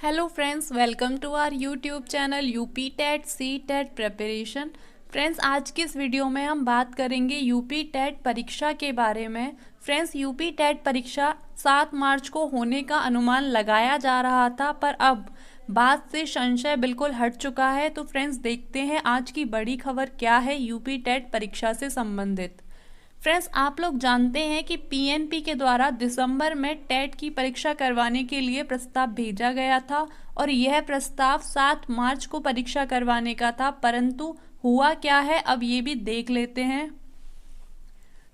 Hello friends, welcome to our YouTube channel UP TET C TET preparation. Friends, आज की इस video में हम बात करेंगे यूपी टेट परीक्षा के बारे में। फ्रेंड्स, यूपी टेट परीक्षा 7 मार्च को होने का अनुमान लगाया जा रहा था, पर अब बात से संशय बिल्कुल हट चुका है। तो फ्रेंड्स, देखते हैं आज की बड़ी खबर क्या है यूपी टेट परीक्षा से संबंधित। फ्रेंड्स, आप लोग जानते हैं कि पीएनपी के द्वारा दिसंबर में टेट की परीक्षा करवाने के लिए प्रस्ताव भेजा गया था और यह प्रस्ताव 7 मार्च को परीक्षा करवाने का था, परंतु हुआ क्या है अब ये भी देख लेते हैं।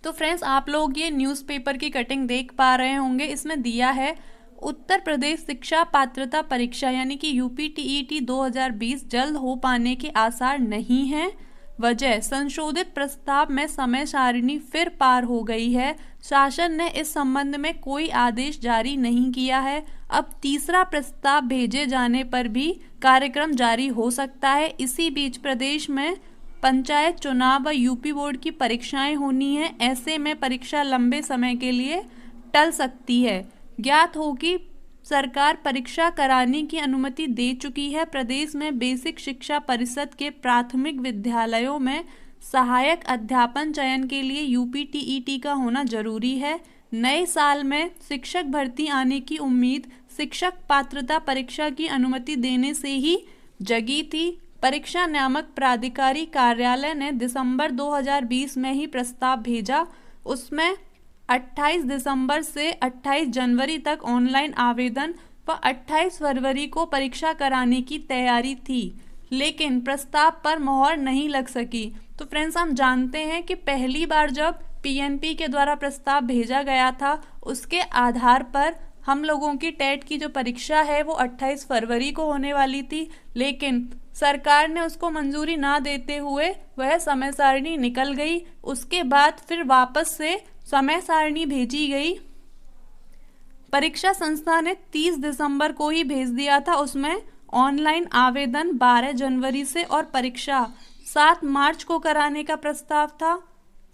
तो फ्रेंड्स, आप लोग ये न्यूज़पेपर की कटिंग देख पा रहे होंगे। इसमें दिया है उत्तर प्रदेश शिक्षा पात्रता परीक्षा यानी कि यूपी टीईटी 2020 जल्द हो पाने के आसार नहीं हैं। वजह, संशोधित प्रस्ताव में समय सारिणी फिर पार हो गई है। शासन ने इस संबंध में कोई आदेश जारी नहीं किया है। अब तीसरा प्रस्ताव भेजे जाने पर भी कार्यक्रम जारी हो सकता है। इसी बीच प्रदेश में पंचायत चुनाव व यूपी बोर्ड की परीक्षाएं होनी है। ऐसे में परीक्षा लंबे समय के लिए टल सकती है। ज्ञात हो कि सरकार परीक्षा कराने की अनुमति दे चुकी है। प्रदेश में बेसिक शिक्षा परिषद के प्राथमिक विद्यालयों में सहायक अध्यापन चयन के लिए यूपी टीईटी का होना जरूरी है। नए साल में शिक्षक भर्ती आने की उम्मीद शिक्षक पात्रता परीक्षा की अनुमति देने से ही जगी थी। परीक्षा नियामक प्राधिकारी कार्यालय ने दिसंबर 2020 में ही प्रस्ताव भेजा। उसमें 28 दिसंबर से 28 जनवरी तक ऑनलाइन आवेदन व 28 फरवरी को परीक्षा कराने की तैयारी थी, लेकिन प्रस्ताव पर मोहर नहीं लग सकी। तो फ्रेंड्स, हम जानते हैं कि पहली बार जब पीएनपी के द्वारा प्रस्ताव भेजा गया था, उसके आधार पर हम लोगों की टेट की जो परीक्षा है वो 28 फरवरी को होने वाली थी, लेकिन सरकार ने उसको मंजूरी ना देते हुए वह समय सारणी निकल गई। उसके बाद फिर वापस से समय सारणी भेजी गई। परीक्षा संस्था ने 30 दिसंबर को ही भेज दिया था। उसमें ऑनलाइन आवेदन 12 जनवरी से और परीक्षा 7 मार्च को कराने का प्रस्ताव था।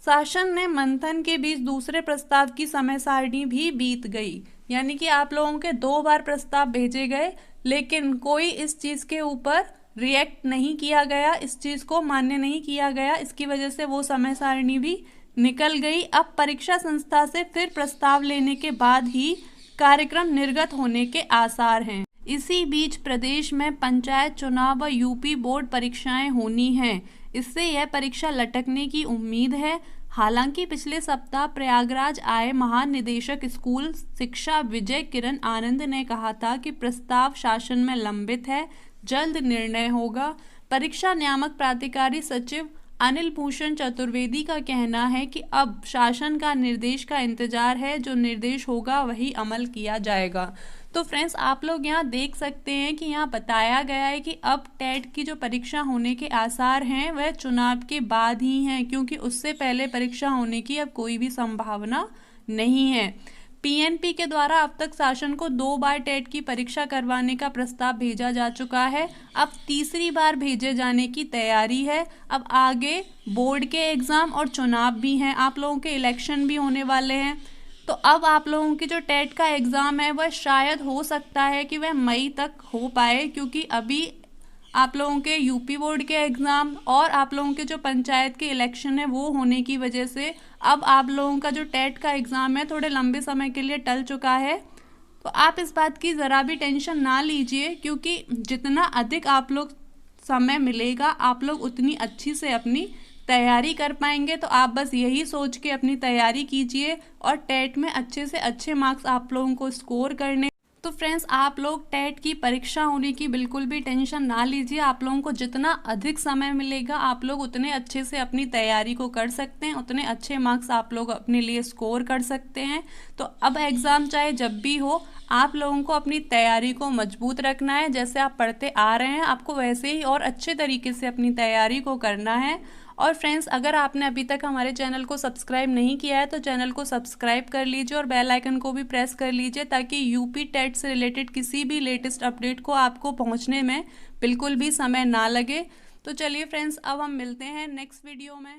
शासन ने मंथन के बीच दूसरे प्रस्ताव की समय सारणी भी बीत गई, यानी कि आप लोगों के 2 बार प्रस्ताव भेजे गए, लेकिन कोई इस चीज़ के ऊपर रिएक्ट नहीं किया गया, इस चीज़ को मान्य नहीं किया गया। इसकी वजह से वो समय सारणी भी निकल गई। अब परीक्षा संस्था से फिर प्रस्ताव लेने के बाद ही कार्यक्रम निर्गत होने के आसार हैं। इसी बीच प्रदेश में पंचायत चुनाव व यूपी बोर्ड परीक्षाएं होनी हैं। इससे यह परीक्षा लटकने की उम्मीद है। हालांकि पिछले सप्ताह प्रयागराज आए महानिदेशक स्कूल शिक्षा विजय किरण आनंद ने कहा था कि प्रस्ताव शासन में लंबित है, जल्द निर्णय होगा। परीक्षा नियामक प्राधिकारी सचिव अनिल भूषण चतुर्वेदी का कहना है कि अब शासन का निर्देश का इंतजार है, जो निर्देश होगा वही अमल किया जाएगा। तो फ्रेंड्स, आप लोग यहाँ देख सकते हैं कि यहाँ बताया गया है कि अब टेट की जो परीक्षा होने के आसार हैं वह चुनाव के बाद ही हैं, क्योंकि उससे पहले परीक्षा होने की अब कोई भी संभावना नहीं है। पीएनपी के द्वारा अब तक शासन को 2 बार टेट की परीक्षा करवाने का प्रस्ताव भेजा जा चुका है। अब तीसरी बार भेजे जाने की तैयारी है। अब आगे बोर्ड के एग्ज़ाम और चुनाव भी हैं, आप लोगों के इलेक्शन भी होने वाले हैं। तो अब आप लोगों की जो टेट का एग्ज़ाम है वह शायद हो सकता है कि वह मई तक हो पाए, क्योंकि अभी आप लोगों के यूपी बोर्ड के एग्ज़ाम और आप लोगों के जो पंचायत के इलेक्शन है वो होने की वजह से अब आप लोगों का जो टेट का एग्ज़ाम है थोड़े लंबे समय के लिए टल चुका है। तो आप इस बात की ज़रा भी टेंशन ना लीजिए, क्योंकि जितना अधिक आप लोग समय मिलेगा आप लोग उतनी अच्छी से अपनी तैयारी कर पाएंगे। तो आप बस यही सोच के अपनी तैयारी कीजिए और टेट में अच्छे से अच्छे मार्क्स आप लोगों को स्कोर करने। तो फ्रेंड्स, आप लोग टेट की परीक्षा होने की बिल्कुल भी टेंशन ना लीजिए। आप लोगों को जितना अधिक समय मिलेगा आप लोग उतने अच्छे से अपनी तैयारी को कर सकते हैं, उतने अच्छे मार्क्स आप लोग अपने लिए स्कोर कर सकते हैं। तो अब एग्ज़ाम चाहे जब भी हो, आप लोगों को अपनी तैयारी को मजबूत रखना है। जैसे आप पढ़ते आ रहे हैं आपको वैसे ही और अच्छे तरीके से अपनी तैयारी को करना है। और फ्रेंड्स, अगर आपने अभी तक हमारे चैनल को सब्सक्राइब नहीं किया है तो चैनल को सब्सक्राइब कर लीजिए और बेल आइकन को भी प्रेस कर लीजिए, ताकि यूपी टेट से रिलेटेड किसी भी लेटेस्ट अपडेट को आपको पहुंचने में बिल्कुल भी समय ना लगे। तो चलिए फ्रेंड्स, अब हम मिलते हैं नेक्स्ट वीडियो में।